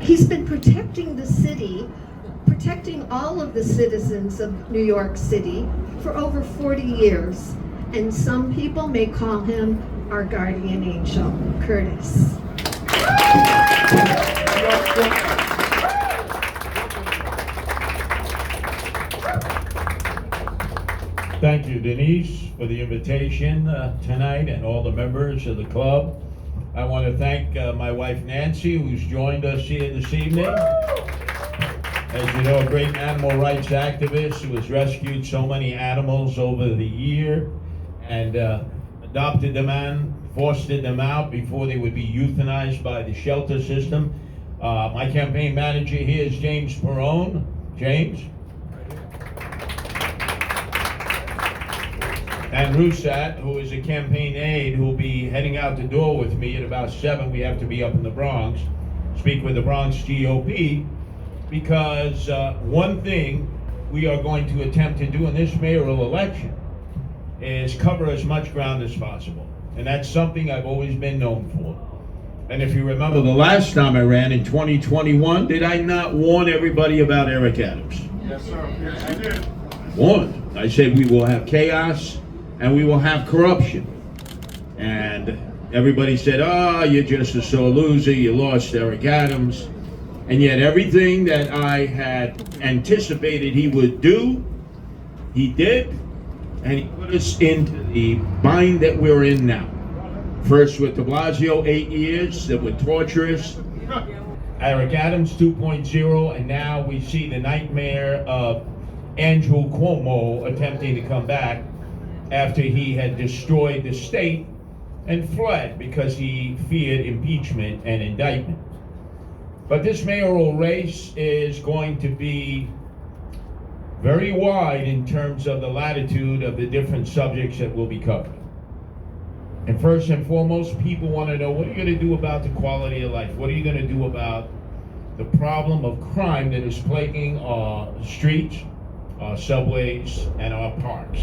He's been protecting the city, protecting all of the citizens of New York City for over 40 years. And some people may call him our guardian angel, Curtis. Thank you, Denise, for the invitation tonight and all the members of the club. I want to thank my wife, Nancy, who's joined us here this evening. As you know, a great animal rights activist who has rescued so many animals over the year and adopted them and fostered them out before they would be euthanized by the shelter system. My campaign manager here is James Perrone. James. And Rusat, who is a campaign aide, who will be heading out the door with me at about 7. We have to be up in the Bronx, speak with the Bronx GOP, because one thing we are going to attempt to do in this mayoral election is cover as much ground as possible. And that's something I've always been known for. And if you remember the last time I ran in 2021, did I not warn everybody about Eric Adams? Yes, sir. Yes, you did. Warned. I said we will have chaos and we will have corruption. And everybody said, oh, you're just a sore loser, you lost Eric Adams. And yet everything that I had anticipated he would do, he did, and he put us into the bind that we're in now. First with de Blasio, 8 years that were torturous. Eric Adams 2.0, and now we see the nightmare of Andrew Cuomo attempting to come back after he had destroyed the state and fled because he feared impeachment and indictment. But this mayoral race is going to be very wide in terms of the latitude of the different subjects that will be covered. And first and foremost, people want to know, what are you going to do about the quality of life? What are you going to do about the problem of crime that is plaguing our streets, our subways, and our parks?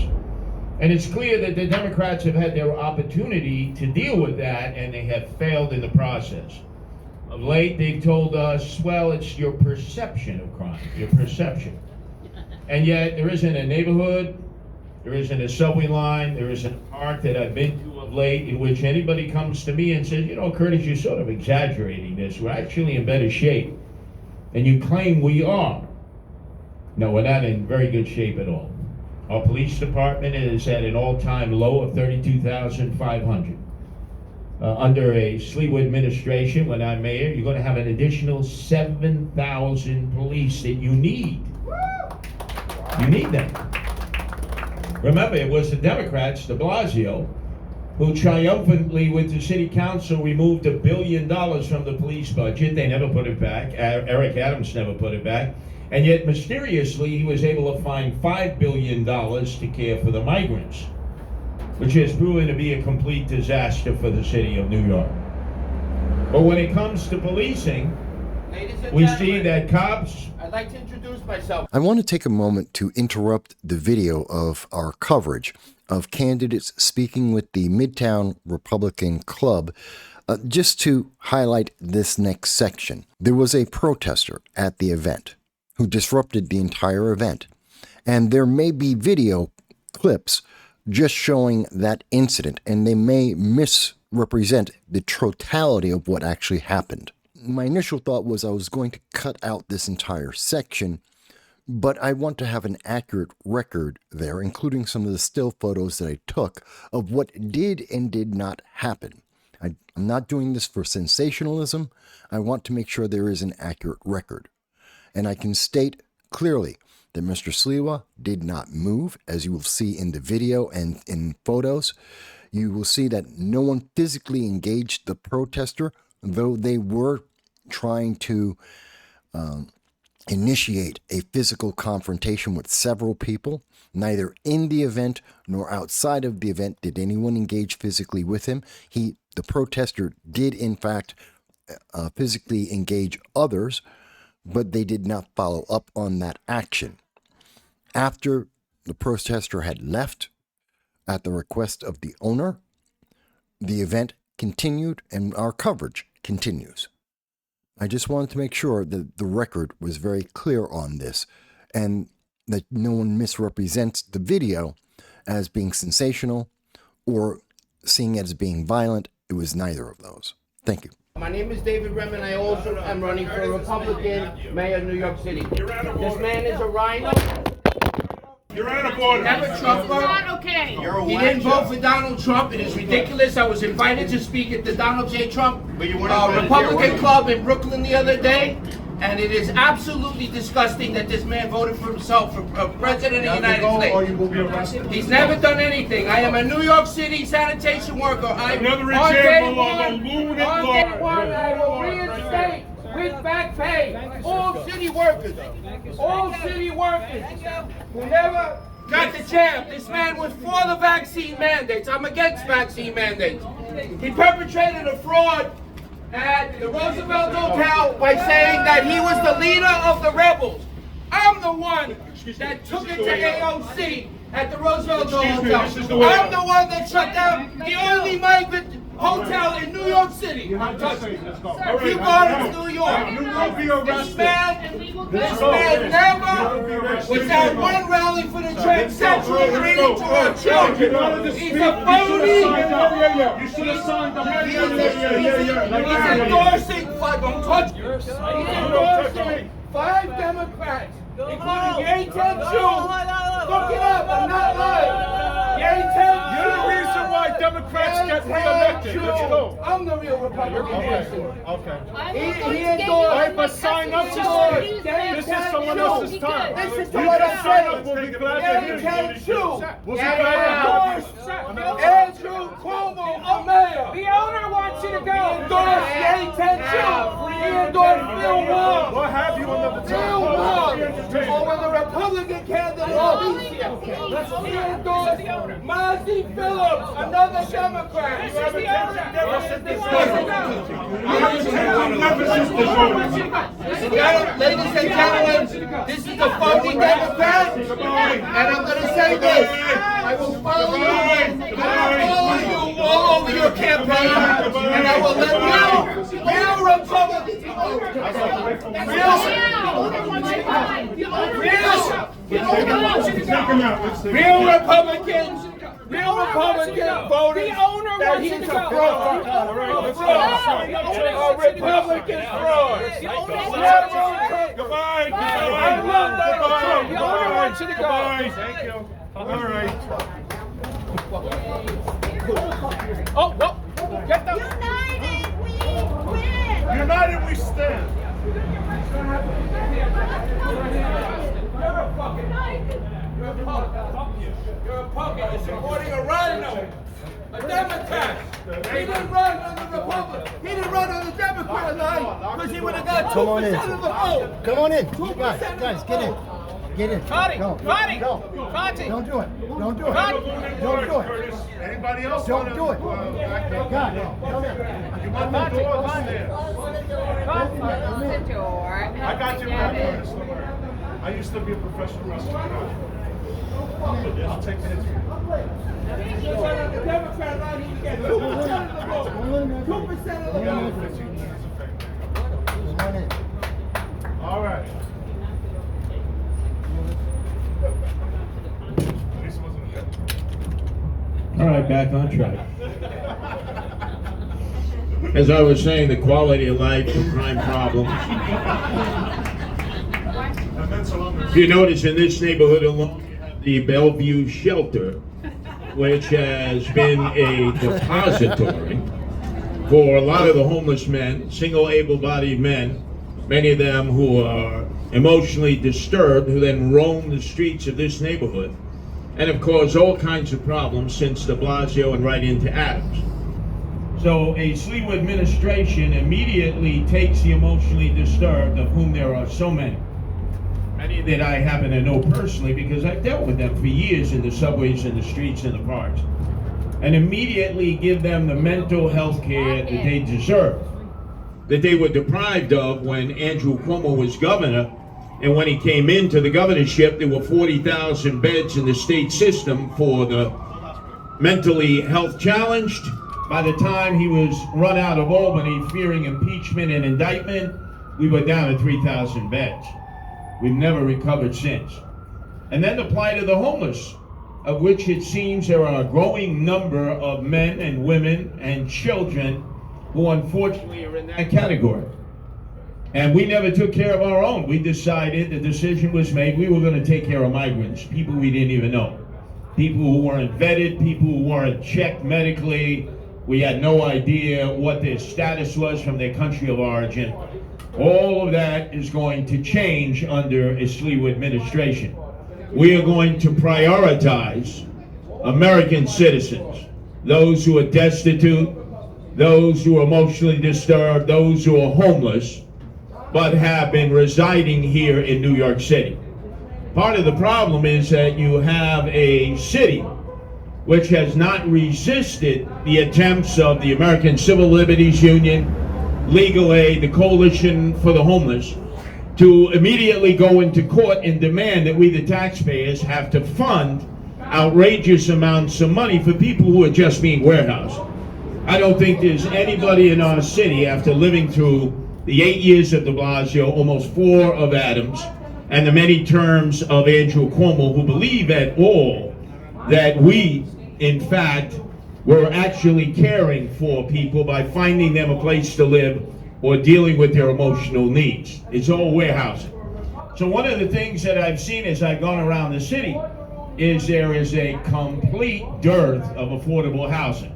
And it's clear that the Democrats have had their opportunity to deal with that, and they have failed in the process. Of late, they've told us, well, it's your perception of crime, your perception. And yet, there isn't a neighborhood, there isn't a subway line, there isn't a park that I've been to of late in which anybody comes to me and says, you know, Curtis, you're sort of exaggerating this. We're actually in better shape. And you claim we are. No, we're not in very good shape at all. Our police department is at an all-time low of 32,500. Under a Sliwa administration, when I'm mayor, you're going to have an additional 7,000 police that you need. You need them. Remember, it was the Democrats, de Blasio, who triumphantly, with the city council, removed $1 billion from the police budget. They never put it back. Eric Adams never put it back. And yet, mysteriously, he was able to find $5 billion to care for the migrants, which has proven to be a complete disaster for the city of New York. But when it comes to policing, we see that cops... I'd like to introduce myself. I want to take a moment to interrupt the video of our coverage of candidates speaking with the Midtown Republican Club just to highlight this next section. There was a protester at the event who disrupted the entire event, and there may be video clips just showing that incident, and they may misrepresent the totality of what actually happened. My initial thought was I was going to cut out this entire section, but I want to have an accurate record there, including some of the still photos that I took of what did and did not happen. I'm not doing this for sensationalism. I want to make sure there is an accurate record. And I can state clearly that Mr. Sliwa did not move, as you will see in the video and in photos. You will see that no one physically engaged the protester, though they were trying to initiate a physical confrontation with several people. Neither in the event nor outside of the event did anyone engage physically with him. The protester did, in fact, physically engage others, but they did not follow up on that action. After the protester had left, at the request of the owner, the event continued and our coverage continues. I just wanted to make sure that the record was very clear on this and that no one misrepresents the video as being sensational or seeing it as being violent. It was neither of those. Thank you. My name is David Remen. I also am running for Republican mayor of New York City. This man is a rhino. You're out of order. Never Trumper. Not okay. He didn't vote for Donald Trump. It is ridiculous. I was invited to speak at the Donald J. Trump Republican Club in Brooklyn the other day, and it is absolutely disgusting that this man voted for himself for president of the United States. He's never done anything. I am a New York City sanitation worker. Another On day example of a one, lunatic on law. day one, I will reinstate with back pay all city workers. All city workers who never got the jab. This man was for the vaccine mandates. I'm against vaccine mandates. He perpetrated a fraud at the Roosevelt Hotel by saying that he was the leader of the rebels. I'm the one that took it to AOC at the Roosevelt Hotel. I'm the one that shut down the only migrant hotel in New York City. I'm touching it. Few Gardens, New York. This man never was at one rally for the transsexual reading to our children. He's a phony. You should have signed up. He's endorsing five Democrats, including Yang Chu. Look it up, I'm not lying. Yang Chu. You're the reason why Democrats get reelected. Let's go. I'm the real Republican person. Okay. He endorsed. I must sign up to speak. This is someone else's time. Listen to what I'm saying. We'll be glad to hear Yang Chu. We'll be glad to Endorsed Andrew Cuomo, a mayor. The owner wants you to go. He endorsed Yang Chu. He endorsed Bill Wong. We'll have you on the Bill Wong. Over the Republican candidate. He endorsed Mozzie Phillips, another Democrat. This is the Ladies and gentlemen, this is the phony Democrat, and I'm going to say this. I will follow you all over your campaign, and I will let real Republicans voters that he's a fraud. A Republican fraud. Goodbye. I love Donald Trump. The owner wants you to go. Thank you. All right. Oh, no. Get them. United, we win! United we stand. You're a punk. You're supporting a rhino, a Democrat. He didn't run on the Republican. He didn't run on the Democrat line because he would have got 2% of the vote. Come on in. 2% Guys, get in. Get in. Connie, Go. Connie, Go. Connie. Don't do it. Don't do it. Don't do it. Curtis. Anybody else? Don't do it. Back up. God, come here. You want the door upstairs. I got you back, Curtis. Don't worry. I used to be a professional wrestler. I'll take minutes for you. The Democrat line, he gets 2% of the vote. 2% of the Yeah, vote. 15 minutes of fame. All right. At least it wasn't a joke. All right, back on track. As I was saying, the quality of life, the crime problems. If you notice in this neighborhood alone, you have the Bellevue shelter, which has been a depository for a lot of the homeless men, single able-bodied men, many of them who are emotionally disturbed, who then roam the streets of this neighborhood and have caused all kinds of problems since de Blasio and right into Adams. So a Sliwa administration immediately takes the emotionally disturbed, of whom there are so many. Many that I happen to know personally because I've dealt with them for years in the subways and the streets and the parks, and immediately give them the mental health care that they deserve, that they were deprived of when Andrew Cuomo was governor. And when he came into the governorship, there were 40,000 beds in the state system for the mentally health challenged. By the time he was run out of Albany, fearing impeachment and indictment, we were down to 3,000 beds. We've never recovered since. And then the plight of the homeless, of which it seems there are a growing number of men and women and children who unfortunately are in that category. And we never took care of our own. We decided, the decision was made, we were going to take care of migrants, people we didn't even know. People who weren't vetted, people who weren't checked medically. We had no idea what their status was from their country of origin. All of that is going to change under a Sliwa administration. We are going to prioritize American citizens, those who are destitute, those who are emotionally disturbed, those who are homeless, but have been residing here in New York City. Part of the problem is that you have a city which has not resisted the attempts of the American Civil Liberties Union, Legal Aid, the Coalition for the Homeless, to immediately go into court and demand that we, the taxpayers, have to fund outrageous amounts of money for people who are just being warehoused. I don't think there's anybody in our city, after living through the 8 years of de Blasio, almost 4 of Adams, and the many terms of Andrew Cuomo, who believe at all that we, in fact, were actually caring for people by finding them a place to live or dealing with their emotional needs. It's all warehousing. So one of the things that I've seen as I've gone around the city is there is a complete dearth of affordable housing.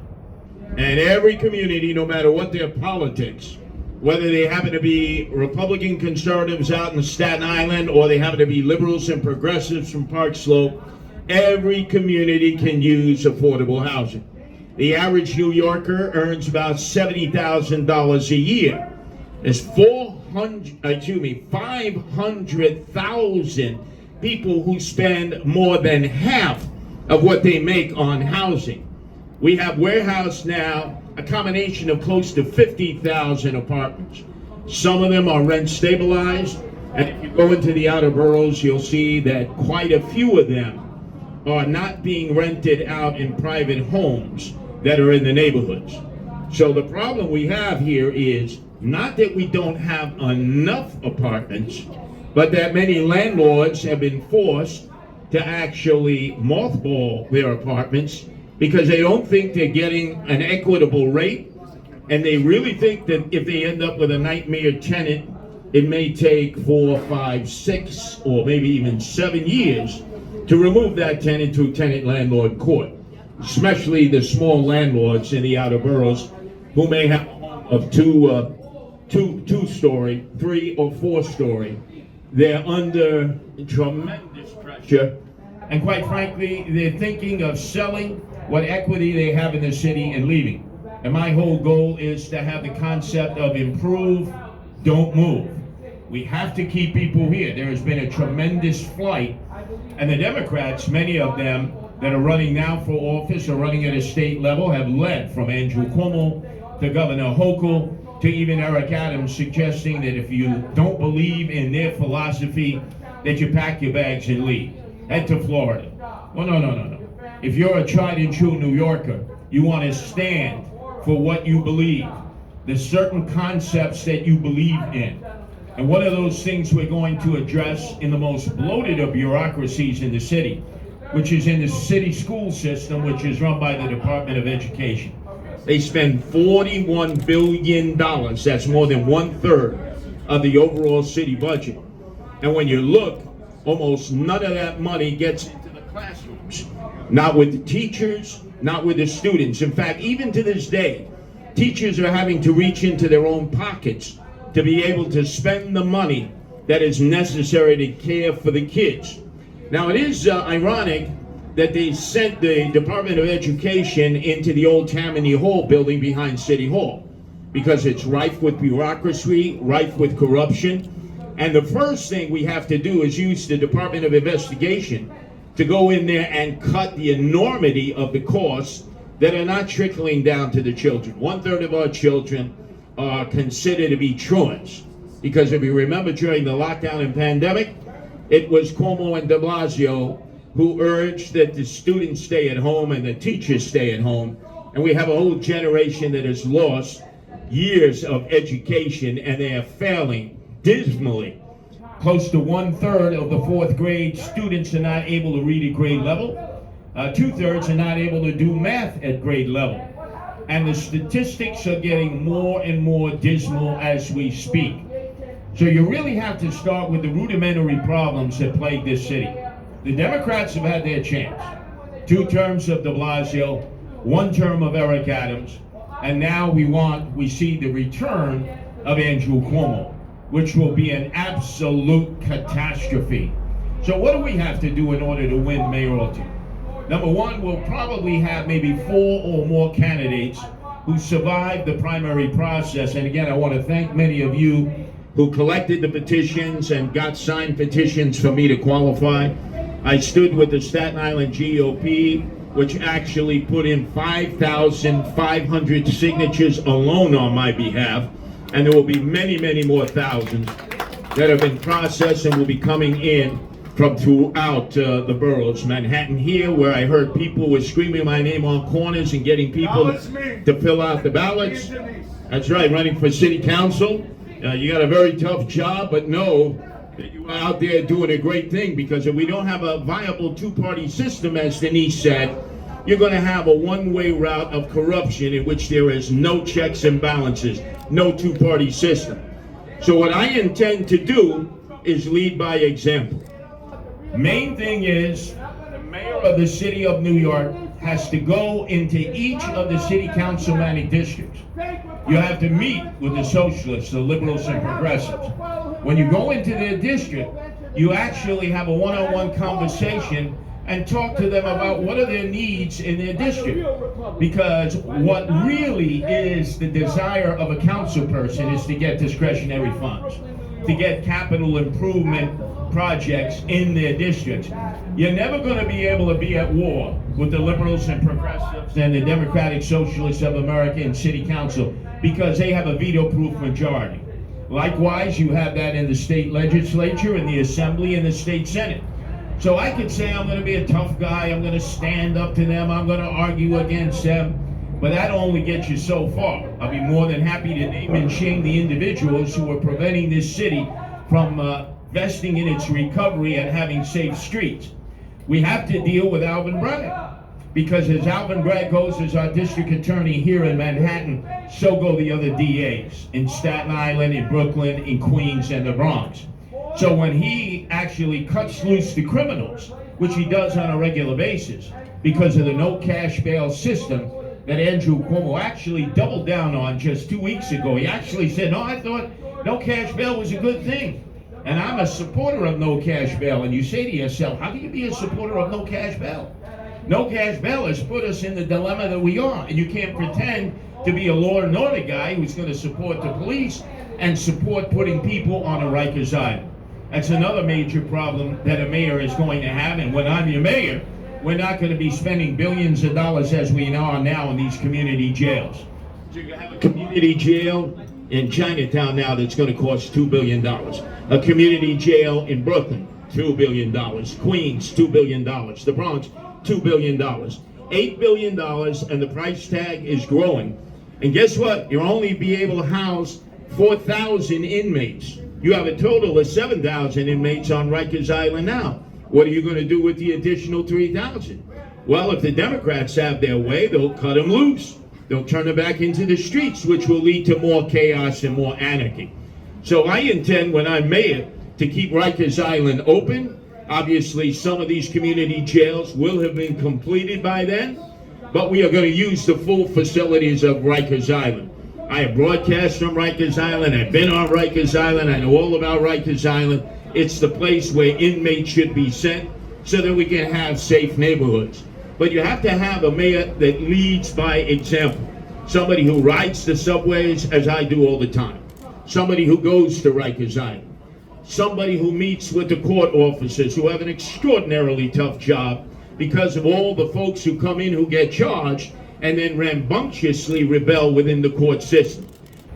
And every community, no matter what their politics, whether they happen to be Republican conservatives out in Staten Island or they happen to be liberals and progressives from Park Slope, every community can use affordable housing. The average New Yorker earns about $70,000 a year. There's 500,000 people who spend more than half of what they make on housing. We have warehouse now, a combination of close to 50,000 apartments. Some of them are rent stabilized, and if you go into the outer boroughs, you'll see that quite a few of them are not being rented out in private homes that are in the neighborhoods. So the problem we have here is not that we don't have enough apartments, but that many landlords have been forced to actually mothball their apartments because they don't think they're getting an equitable rate, and they really think that if they end up with a nightmare tenant, it may take 4, 5, 6, or maybe even 7 years to remove that tenant to tenant-landlord court, especially the small landlords in the outer boroughs who may have a home of two-story, 3 or 4-story. They're under tremendous pressure, and quite frankly, they're thinking of selling what equity they have in the city and leaving. And my whole goal is to have the concept of improve, don't move. We have to keep people here. There has been a tremendous flight, and the Democrats, many of them that are running now for office or running at a state level, have led from Andrew Cuomo to Governor Hochul to even Eric Adams, suggesting that if you don't believe in their philosophy, that you pack your bags and leave. Head to Florida. Well, no. If you're a tried and true New Yorker, you want to stand for what you believe. There's certain concepts that you believe in. And one of those things we're going to address in the most bloated of bureaucracies in the city, which is in the city school system, which is run by the Department of Education. They spend $41 billion. That's more than 1/3 of the overall city budget. And when you look, almost none of that money gets into the classrooms. Not with the teachers, not with the students. In fact, even to this day, teachers are having to reach into their own pockets to be able to spend the money that is necessary to care for the kids. Now, it is ironic that they sent the Department of Education into the old Tammany Hall building behind City Hall, because it's rife with bureaucracy, rife with corruption. And the first thing we have to do is use the Department of Investigation to go in there and cut the enormity of the costs that are not trickling down to the children. 1/3 of our children are considered to be truants, because if you remember during the lockdown and pandemic, it was Cuomo and de Blasio who urged that the students stay at home and the teachers stay at home. And we have a whole generation that has lost years of education, and they are failing dismally. Close to 1/3 of the 4th grade students are not able to read at grade level. 2/3 are not able to do math at grade level. And the statistics are getting more and more dismal as we speak. So you really have to start with the rudimentary problems that plague this city. The Democrats have had their chance. 2 terms of de Blasio, 1 term of Eric Adams, and now we see the return of Andrew Cuomo, which will be an absolute catastrophe. So what do we have to do in order to win mayoralty? Number one, we'll probably have maybe 4 or more candidates who survived the primary process. And again, I want to thank many of you who collected the petitions and got signed petitions for me to qualify. I stood with the Staten Island GOP, which actually put in 5,500 signatures alone on my behalf. And there will be many, many more thousands that have been processed and will be coming in from throughout the boroughs. Manhattan here, where I heard people were screaming my name on corners and getting people to fill out the ballots. That's right, running for city council. You got a very tough job, but know that you are out there doing a great thing, because if we don't have a viable 2-party system, as Denise said, you're going to have a one-way route of corruption in which there is no checks and balances, no 2-party system. So what I intend to do is lead by example. Main thing is, the mayor of the city of New York has to go into each of the city councilmanic districts. You have to meet with the socialists, the liberals, and progressives. When you go into their district, you actually have a one-on-one conversation and talk to them about what are their needs in their district. Because what really is the desire of a council person is to get discretionary funds, to get capital improvement projects in their districts. You're never going to be able to be at war with the liberals and progressives and the Democratic Socialists of America in City Council, because they have a veto-proof majority. Likewise, you have that in the state legislature, in the assembly, and the state senate. So I could say I'm going to be a tough guy, I'm going to stand up to them, I'm going to argue against them, but that only gets you so far. I'll be more than happy to name and shame the individuals who are preventing this city from investing in its recovery and having safe streets. We have to deal with Alvin Bragg, because as Alvin Bragg goes as our district attorney here in Manhattan, so go the other DAs in Staten Island, in Brooklyn, in Queens, and the Bronx. So when he actually cuts loose the criminals, which he does on a regular basis, because of the no cash bail system that Andrew Cuomo actually doubled down on just 2 weeks ago. He actually said, no, I thought no cash bail was a good thing. And I'm a supporter of no cash bail. And you say to yourself, how can you be a supporter of no cash bail? No cash bail has put us in the dilemma that we are. And you can't pretend to be a law and order guy who's going to support the police and support putting people on a Rikers Island. That's another major problem that a mayor is going to have. And when I'm your mayor, we're not going to be spending billions of dollars as we are now in these community jails. So you have a community jail in Chinatown now that's going to cost $2 billion. A community jail in Brooklyn, $2 billion. Queens, $2 billion. The Bronx, $2 billion. $8 billion, and the price tag is growing. And guess what? You'll only be able to house 4,000 inmates. You have a total of 7,000 inmates on Rikers Island now. What are you going to do with the additional 3,000? Well, if the Democrats have their way, they'll cut them loose. They'll turn them back into the streets, which will lead to more chaos and more anarchy. So I intend, when I'm mayor, to keep Rikers Island open. Obviously, some of these community jails will have been completed by then, but we are going to use the full facilities of Rikers Island. I have broadcast from Rikers Island. I've been on Rikers Island. I know all about Rikers Island. It's the place where inmates should be sent so that we can have safe neighborhoods. But you have to have a mayor that leads by example. Somebody who rides the subways, as I do all the time. Somebody who goes to Rikers Island. Somebody who meets with the court officers who have an extraordinarily tough job because of all the folks who come in who get charged and then rambunctiously rebel within the court system.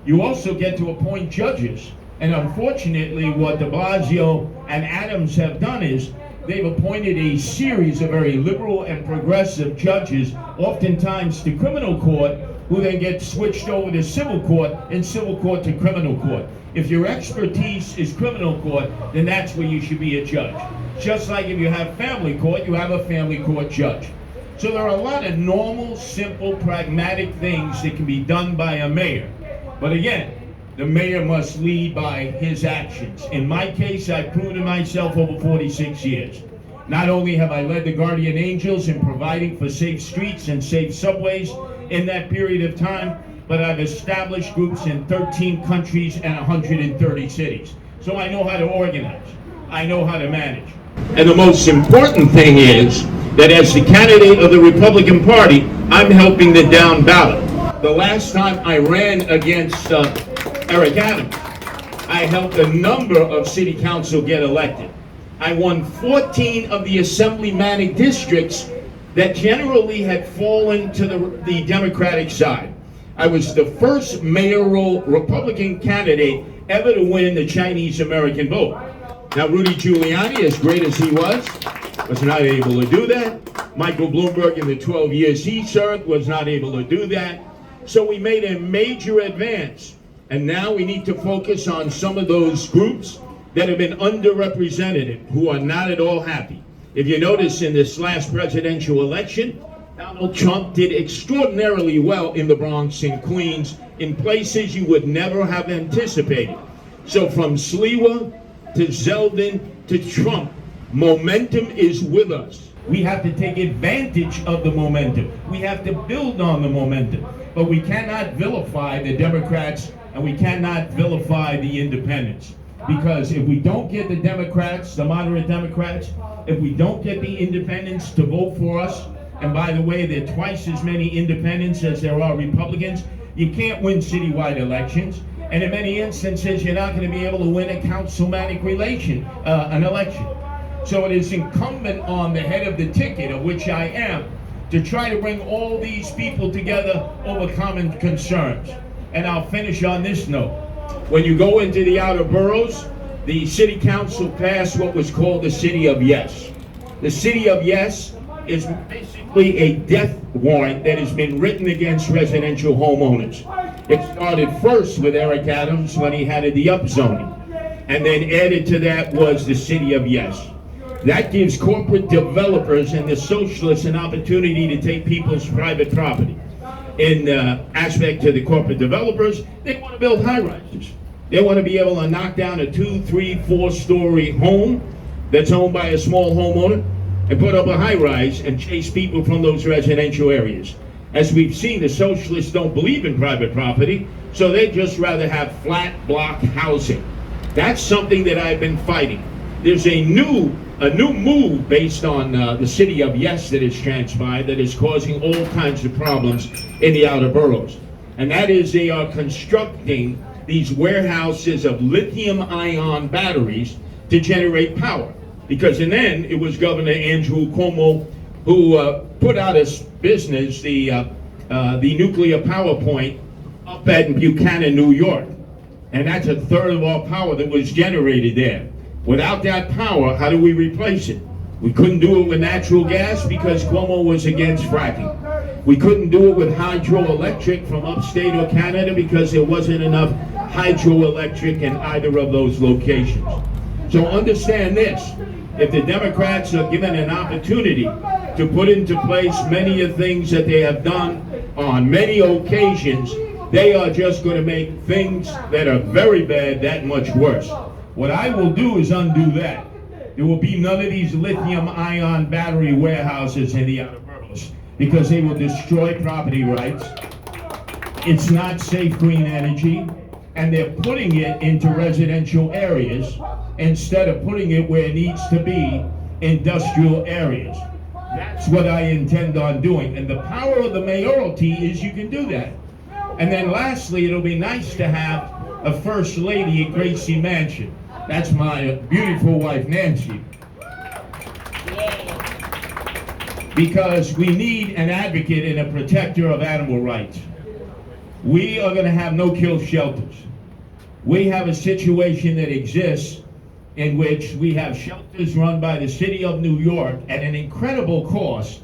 You also get to appoint judges. And unfortunately, what de Blasio and Adams have done is they've appointed a series of very liberal and progressive judges, oftentimes to criminal court, who then get switched over to civil court and civil court to criminal court. If your expertise is criminal court, then that's where you should be a judge. Just like if you have family court, you have a family court judge. So there are a lot of normal, simple, pragmatic things that can be done by a mayor. But again, the mayor must lead by his actions. In my case, I've proven myself over 46 years. Not only have I led the guardian angels in providing for safe streets and safe subways in that period of time, but I've established groups in 13 countries and 130 cities. So I know how to organize. I know how to manage. And the most important thing is that as the candidate of the Republican Party, I'm helping the down ballot. The last time I ran against Eric Adams, I helped a number of city council get elected. I won 14 of the assemblymatic districts that generally had fallen to the Democratic side. I was the first mayoral Republican candidate ever to win the Chinese American vote. Now, Rudy Giuliani, as great as he was not able to do that. Michael Bloomberg, in the 12 years he served, was not able to do that. So we made a major advance. And now we need to focus on some of those groups that have been underrepresented, who are not at all happy. If you notice, in this last presidential election, Donald Trump did extraordinarily well in the Bronx and Queens, in places you would never have anticipated. So from Sliwa to Zeldin to Trump, momentum is with us. We have to take advantage of the momentum. We have to build on the momentum. But we cannot vilify the Democrats, and we cannot vilify the independents. Because if we don't get the Democrats, the moderate Democrats, if we don't get the independents to vote for us, and by the way, there are twice as many independents as there are Republicans, you can't win citywide elections. And in many instances, you're not going to be able to win a councilmanic an election. So it is incumbent on the head of the ticket, of which I am, to try to bring all these people together over common concerns. And I'll finish on this note. When you go into the outer boroughs, the city council passed what was called the City of Yes. The City of Yes is basically a death warrant that has been written against residential homeowners. It started first with Eric Adams when he had the upzoning, and then added to that was the City of Yes. That gives corporate developers and the socialists an opportunity to take people's private property. In aspect to the corporate developers, they want to build high-rises. They want to be able to knock down a 2, 3, 4-story home that's owned by a small homeowner and put up a high-rise and chase people from those residential areas. As we've seen, the socialists don't believe in private property, so they just rather have flat block housing. That's something that I've been fighting. There's a new move based on the City of Yes that has transpired that is causing all kinds of problems in the outer boroughs. And that is, they are constructing these warehouses of lithium-ion batteries to generate power. Because in the end, it was Governor Andrew Cuomo who put out of business the nuclear power plant up at Buchanan, New York. And that's a third of our power that was generated there. Without that power, how do we replace it? We couldn't do it with natural gas because Cuomo was against fracking. We couldn't do it with hydroelectric from upstate or Canada because there wasn't enough hydroelectric in either of those locations. So understand this, if the Democrats are given an opportunity to put into place many of the things that they have done on many occasions, they are just going to make things that are very bad that much worse. What I will do is undo that. There will be none of these lithium-ion battery warehouses in the outer boroughs because they will destroy property rights. It's not safe green energy, and they're putting it into residential areas instead of putting it where it needs to be, industrial areas. That's what I intend on doing. And the power of the mayoralty is you can do that. And then lastly, it'll be nice to have a first lady at Gracie Mansion. That's my beautiful wife, Nancy. Because we need an advocate and a protector of animal rights. We are going to have no-kill shelters. We have a situation that exists in which we have shelters run by the city of New York at an incredible cost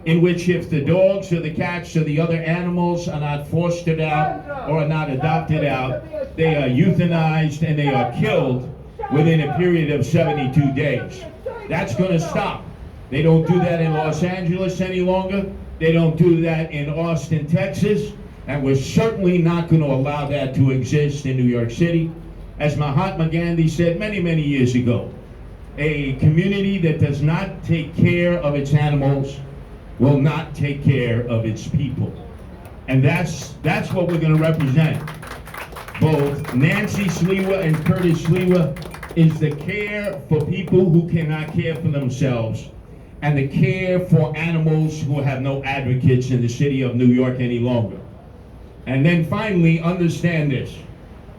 in which if the dogs or the cats or the other animals are not fostered out or are not adopted out, they are euthanized and they are killed within a period of 72 days. That's going to stop. They don't do that in Los Angeles any longer. They don't do that in Austin, Texas. And we're certainly not going to allow that to exist in New York City. As Mahatma Gandhi said many, many years ago, a community that does not take care of its animals will not take care of its people. And that's what we're going to represent. Both Nancy Sliwa and Curtis Sliwa is the care for people who cannot care for themselves and the care for animals who have no advocates in the city of New York any longer. And then finally, understand this.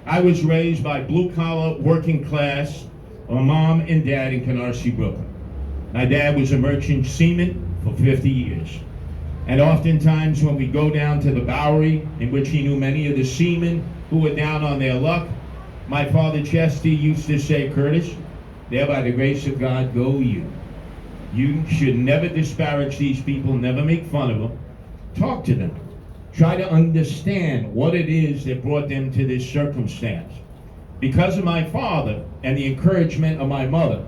I was raised by blue-collar, working class, a mom and dad in Canarsie, Brooklyn. My dad was a merchant seaman for 50 years. And oftentimes when we go down to the Bowery, in which he knew many of the seamen who were down on their luck, my father Chesty used to say, Curtis, there by the grace of God go you. You should never disparage these people, never make fun of them. Talk to them. Try to understand what it is that brought them to this circumstance. Because of my father and the encouragement of my mother,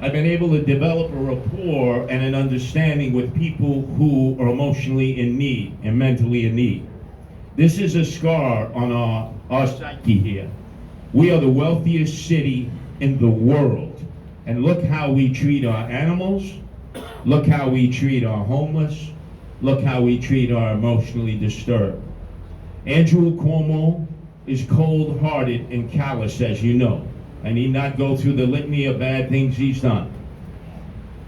I've been able to develop a rapport and an understanding with people who are emotionally in need and mentally in need. This is a scar on our psyche here. We are the wealthiest city in the world. And look how we treat our animals. Look how we treat our homeless. Look how we treat our emotionally disturbed. Andrew Cuomo is cold-hearted and callous, as you know. I need not go through the litany of bad things he's done.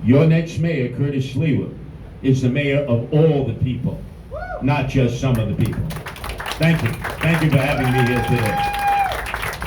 Your next mayor, Curtis Sliwa, is the mayor of all the people, not just some of the people. Thank you. Thank you for having me here today.